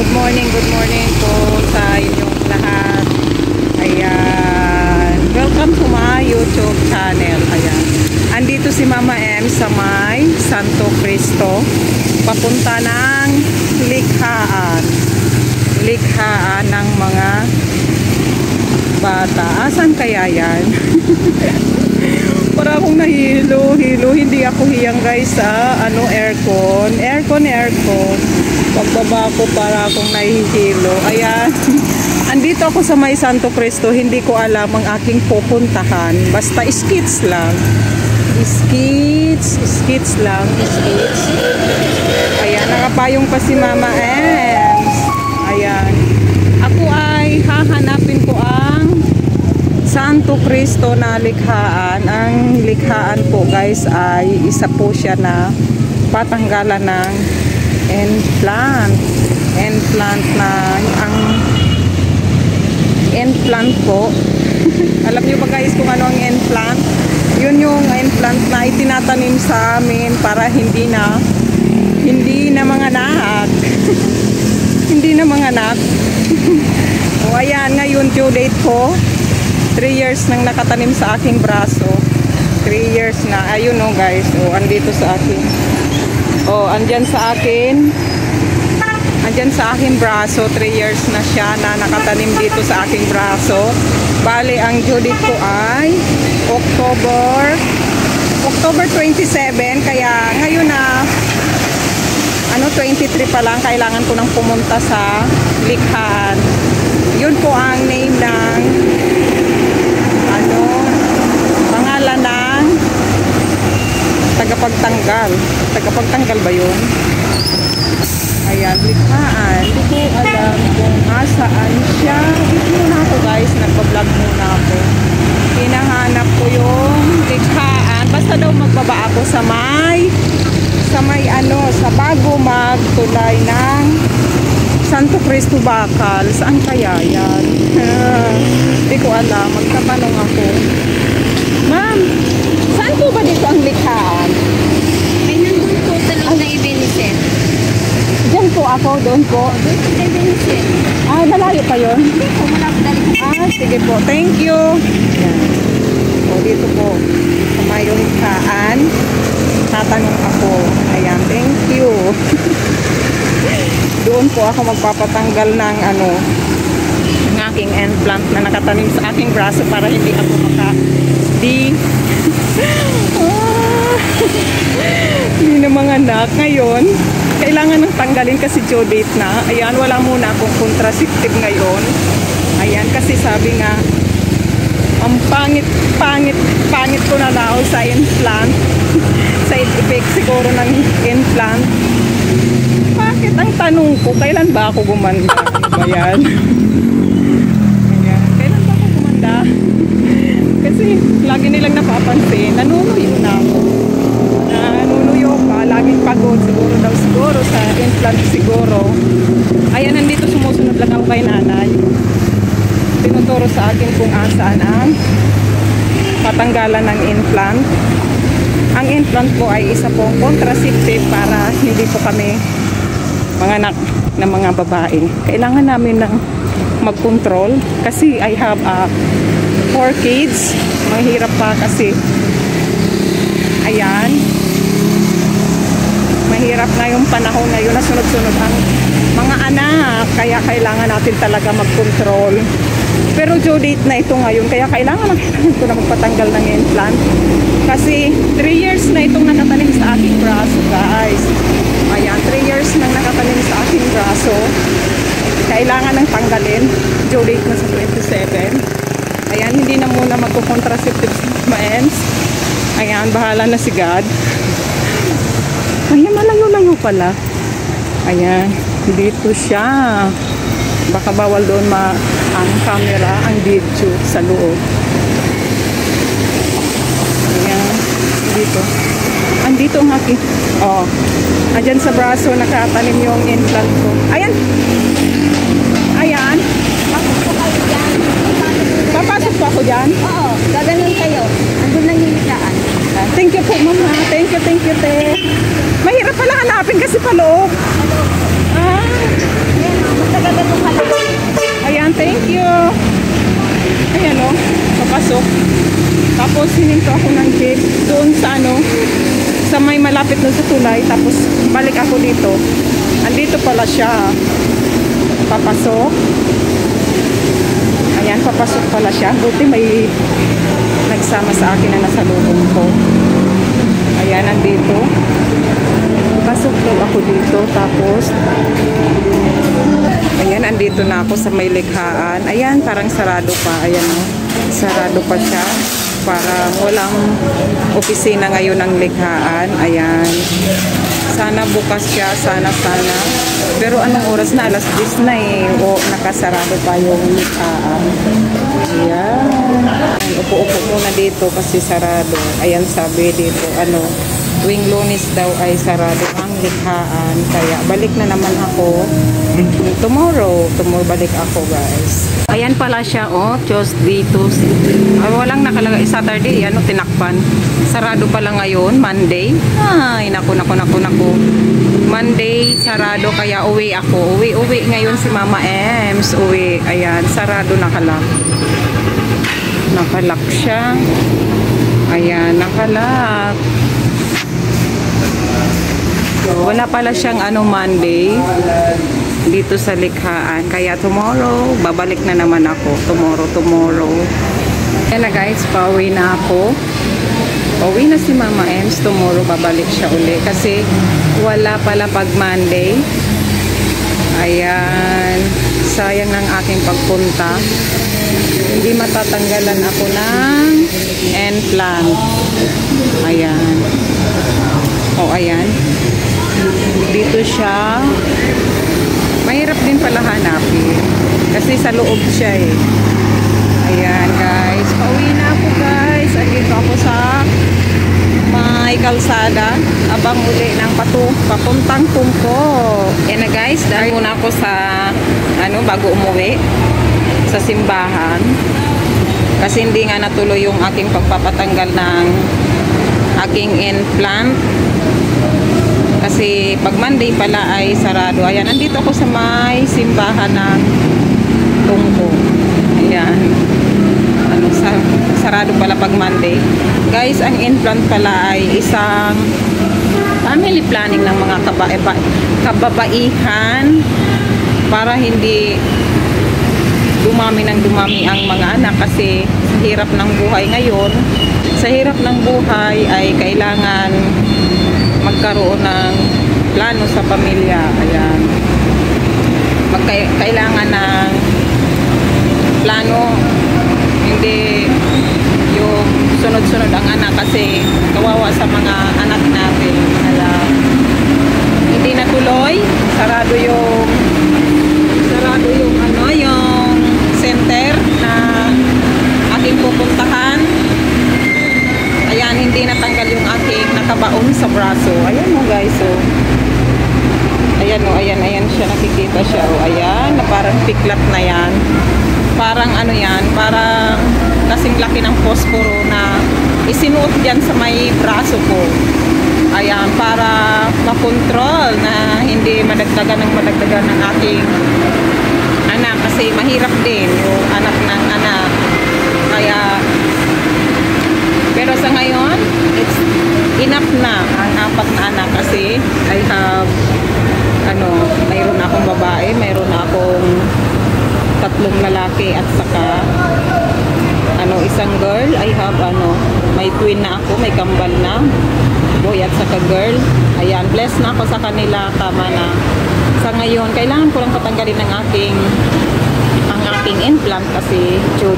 Good morning po sa inyong lahat. Ayan, welcome to my YouTube channel. Ayan, andito si Mama M sa may Santo Cristo, papunta ng likhaan ng mga bata. Asan kaya yan? Para akong nahilo. Hindi ako hiyang guys sa aircon. Pagbaba ko para akong nahihilo. Ayan. Andito ako sa may Santo Cristo. Hindi ko alam ang aking pupuntahan. Basta skits lang. Skits lang. Ayan. Nakapayong pa si Mama Ems. Ayan. Ako ay hahanapin ko ang Santo Cristo na likhaan. Ang likhaan po guys ay isa po siya na patanggalan ng implant na ang implant po. Alam niyo ba guys kung ano ang implant? Yun yung implant na itinatanim sa amin para hindi na mga anak. Hindi na mga anak. O ayan, ngayon due date ko. 3 years nang nakatanim sa aking braso. 3 years na. Ayun o guys. O, andito sa akin. O, andyan sa akin. Andyan sa aking braso. 3 years na siya na nakatanim dito sa aking braso. Bale, ang due date ko ay October 27. Kaya ngayon na 23 pa lang. Kailangan ko nang pumunta sa likhaan. Yun po ang name ng pangalan ng tagapagtanggal ba yun? Ayan, likhaan. Hindi ko alam kung asaan siya. Dito muna ako guys, nagpa-vlog muna ako. Hinahanap ko yung likhaan. Basta daw magbaba ako sa bago magtulay ng Santo Cristo Bakal. Saan kaya yan? Hindi ko alam. Magtatanong ako. Ma'am, saan po ba dito ang likhaan? Ay, nandun po talaga na Ebenezer. Diyan po ako, doon po. Doon po sa Ebenezer. Ah, malayo pa yun? Hindi po, malapit. Ah, sige po. Thank you. Yan. O, dito po. Sa may likhaan. Tatanong ako. Ayan, thank you. Doon po ako magpapatanggal ng ng aking implant na nakatanim sa aking braso para hindi ako hindi na mga anak. Ngayon, kailangan ng tanggalin kasi due date na. Ayan, wala muna akong contraceptive ngayon. Ayan, kasi sabi nga, ang pangit ko na daw sa implant. Side effect siguro ng implant. Bakit ang tanong ko, kailan ba ako gumanda? Ano ba yan? Ayan. Kailan ba ako gumanda? Kasi lagi nilang napapansin, nanunuyo na ako. Nanunuyo pa, laging pagod siguro sa implant siguro. Ayan, nandito sumusunod lang ako kay nanay. Tinuturo sa akin kung asaan ang patanggalan ng implant. Ang implant po ay isa pong contraceptive para hindi po kami mga anak ng mga babae. Kailangan namin ng mag-control kasi I have 4 kids. Mahirap pa kasi ayan, mahirap na yung panahon ngayon na sunod-sunod ang mga anak, kaya kailangan natin talaga mag-control. Pero due date na ito ngayon, kaya kailangan ko na magpatanggal ng implant kasi 3 years na itong nakatanim sa aking braso guys. Ayan, 3 years nang nakatanim sa aking braso. Kailangan ng tanggalin. Due date na sa 27. Ayan, hindi na muna magko-contraceptive sa maens. Ayan, bahala na si God. Ayan, malayo-layo pala. Ayan, dito siya. Baka bawal doon ang camera, ang video sa loob. Ayan, dito. Andito ang aking, andyan sa braso nakatanim yung implant ko. Ayan. Ayan. Pasok po kayo dyan. Papasok pa ako dyan? Oo, gaganon kayo. Andun lang yung likhaan. Thank you po, mama. Thank you, te. Mahirap pala hanapin kasi pa loob. Hello. Ah. Ayan, thank you. Ayan o, papasok. Tapos hininto ako ng jeep doon sa ano, sa may malapit na sa tulay. Tapos balik ako dito. Andito pala siya. Papasok. Ayan, papasok pala siya. Buti may nagsama sa akin na nasa loob ko. Ayan, andito. Pasok daw ako dito. Tapos ayan, andito na ako sa may likhaan. Ayan, parang sarado pa. Ayan o. Sarado pa siya. Parang walang opisina ngayon ng likhaan. Ayan. Sana bukas siya. Sana. Pero anong oras na? Alas 10 na eh. O, nakasarado pa yung likhaan. Ayan. Upo-upo muna dito kasi sarado. Ayan, sabi dito. Tuwing Lunes daw ay sarado ang likhaan. Kaya balik na naman ako tomorrow balik ako, guys. Ayan pala siya, oh, Tuesday, walang nakalagay Saturday, tinakpan. Sarado pala ngayon, Monday. Ay, naku. Monday, sarado, kaya uwi ako. Uwi ngayon si Mama Ems. Uwi, ayan, sarado, nakalak siya. Ayan, nakalak. Wala pala siyang Monday dito sa likhaan. Kaya tomorrow, babalik na naman ako. Tomorrow. Kaya na, guys, pauwi na ako. Pauwi na si Mama Ems. Tomorrow, babalik siya uli. Kasi wala pala pag Monday. Ayan. Sayang ng aking pagpunta. Hindi matatanggalan ako ng implant. Ayan. O, ayan. Dito siya. Mahirap din pala hanapin. Kasi sa loob siya eh. Ayan, guys. Pauwi na ako, guys. Andito ako sa may kalsada. Abang uli ng papuntang Tungko. Ayan na, guys. Dahil muna ako sa bago umuwi sa simbahan. Kasi hindi nga natuloy yung aking pagpapatanggal ng aking implant. Kasi pag Monday pala ay sarado. Ayan, nandito ako sa may simbahan ng Tungko. Ayan. Sarado pala pag Monday. Guys, ang implant pala ay isang family planning ng mga kababaihan para hindi dumami ang mga anak. Kasi sa hirap ng buhay ngayon, sa hirap ng buhay ay kailangan magkaroon ng plano sa pamilya. Ayan. Kailangan ng plano, hindi yung sunod-sunod ang anak kasi kawawa sa mga anak natin. Alam. Hindi natuloy, sarado yung yung center na aking pupuntahan. Ayan, hindi natanggal yung aking nakabaon sa braso. Ayan mo, guys, oh. Ayan siya, nakikita siya, oh. Ayan, na parang piklat na yan. Parang yan, parang kasing laki ng posporo na isinuot dyan sa may braso ko. Ayan, para makontrol na hindi madagdagan ng aking anak. Kasi mahirap din yung anak ng anak. Kaya pero sa ngayon, it's enough na ang 4 na anak kasi I have mayroon akong babae, mayroon akong 3 lalaki at saka isang girl. I have may twin na ako, may kambal na boy at saka girl. Ayan, blessed na ako sa kanila, tama na. Sa ngayon, kailangan ko lang patanggalin ang aking implant kasi due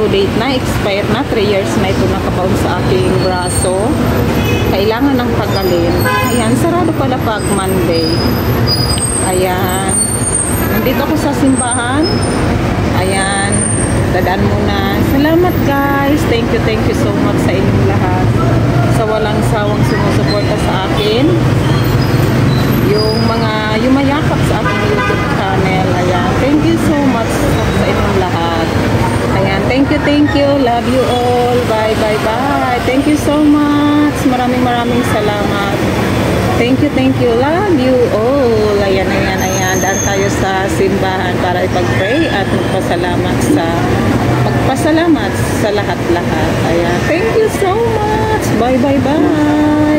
date na, expired na, 3 years na ito nakabaon sa aking braso. Kailangan ng tanggalin. Ayan, sarado pala pag Monday. Ayan. Nandito ako sa simbahan. Ayan. Dadaan muna. Salamat, guys. Thank you so much sa inyong lahat. Sa walang sawang sumusuporta sa akin. Yung mga yumayakap sa aking YouTube channel. Ayan. Thank you so much sa inyong lahat. Ayan. Thank you. Love you all. Bye. Thank you so much. Maraming salamat. Thank you. Love you all. Ayan. Daan tayo tayo sa simbahan para ipag-pray at magpasalamat sa lahat-lahat. Ayan. Thank you so much. Bye, bye, bye.